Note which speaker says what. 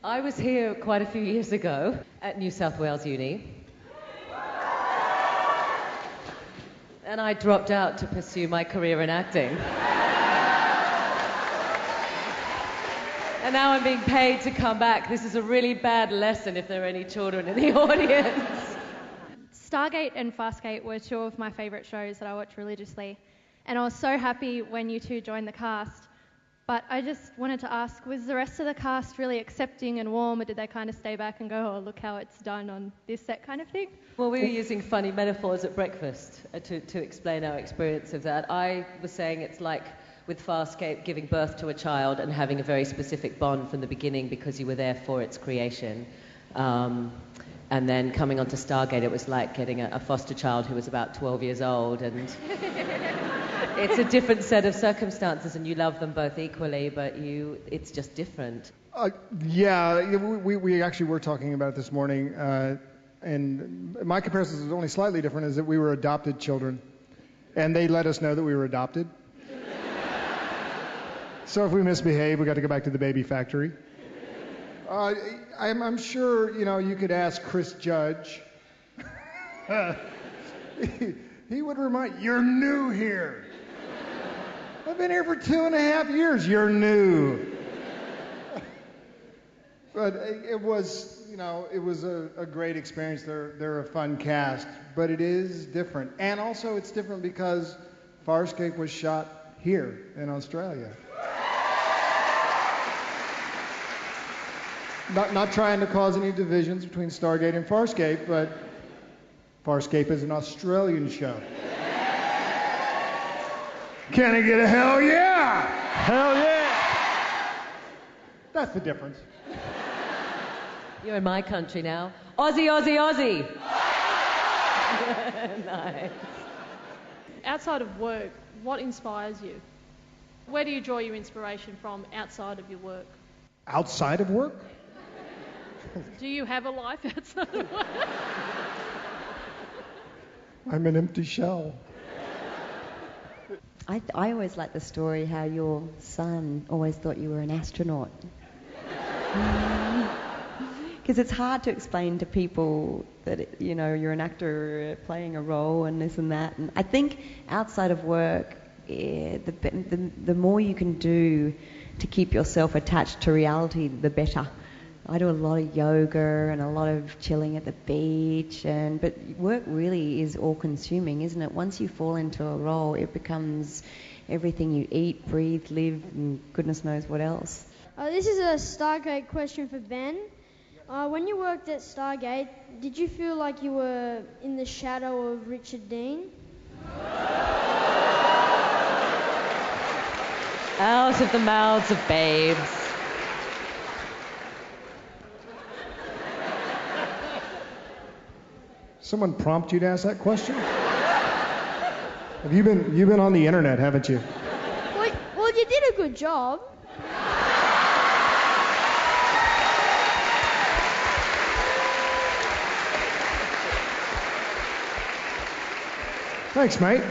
Speaker 1: I was here quite a few years ago at New South Wales Uni. And I dropped out to pursue my career in acting. And now I'm being paid to come back. This is a really bad lesson if there are any children in the audience.
Speaker 2: Stargate and Farscape were two of my favourite shows that I watch religiously. And I was so happy when you two joined the cast. But I just wanted to ask, was the rest of the cast really accepting and warm, or did they kind of stay back and go, oh, look how it's done on this set kind of thing?
Speaker 1: Well, we were using funny metaphors at breakfast to explain our experience of that. I was saying it's like with Farscape giving birth to a child and having a very specific bond from the beginning because you were there for its creation. And then coming onto Stargate, it was like getting a foster child who was about 12 years old, and it's a different set of circumstances, and you love them both equally, but it's just different.
Speaker 3: We actually were talking about it this morning, and my comparison is only slightly different, is that we were adopted children, and they let us know that we were adopted. So if we misbehave, we got to go back to the baby factory. I'm sure, you could ask Chris Judge. He would remind, you're new here. I've been here for 2.5 years. You're new. But it was, a great experience. They're a fun cast, but it is different. And also it's different because Farscape was shot here in Australia. Not trying to cause any divisions between Stargate and Farscape, but Farscape is an Australian show. Can I get a hell yeah?
Speaker 4: Hell yeah!
Speaker 3: That's the difference.
Speaker 1: You're in my country now. Aussie, Aussie, Aussie! Nice.
Speaker 5: Outside of work, what inspires you? Where do you draw your inspiration from outside of your work?
Speaker 3: Outside of work?
Speaker 5: Do you have a life outside of work?
Speaker 3: I'm an empty shell.
Speaker 6: I always like the story how your son always thought you were an astronaut. Because it's hard to explain to people that, you're an actor playing a role and this and that. And I think outside of work, the more you can do to keep yourself attached to reality, the better. I do a lot of yoga and a lot of chilling at the beach, but work really is all-consuming, isn't it? Once you fall into a role, it becomes everything you eat, breathe, live, and goodness knows what else.
Speaker 7: This is a Stargate question for Ben. When you worked at Stargate, did you feel like you were in the shadow of Richard Dean?
Speaker 1: Out of the mouths of babes.
Speaker 3: Someone prompt you to ask that question? You've been on the internet, haven't you?
Speaker 7: Well, you did a good job.
Speaker 3: Thanks, mate.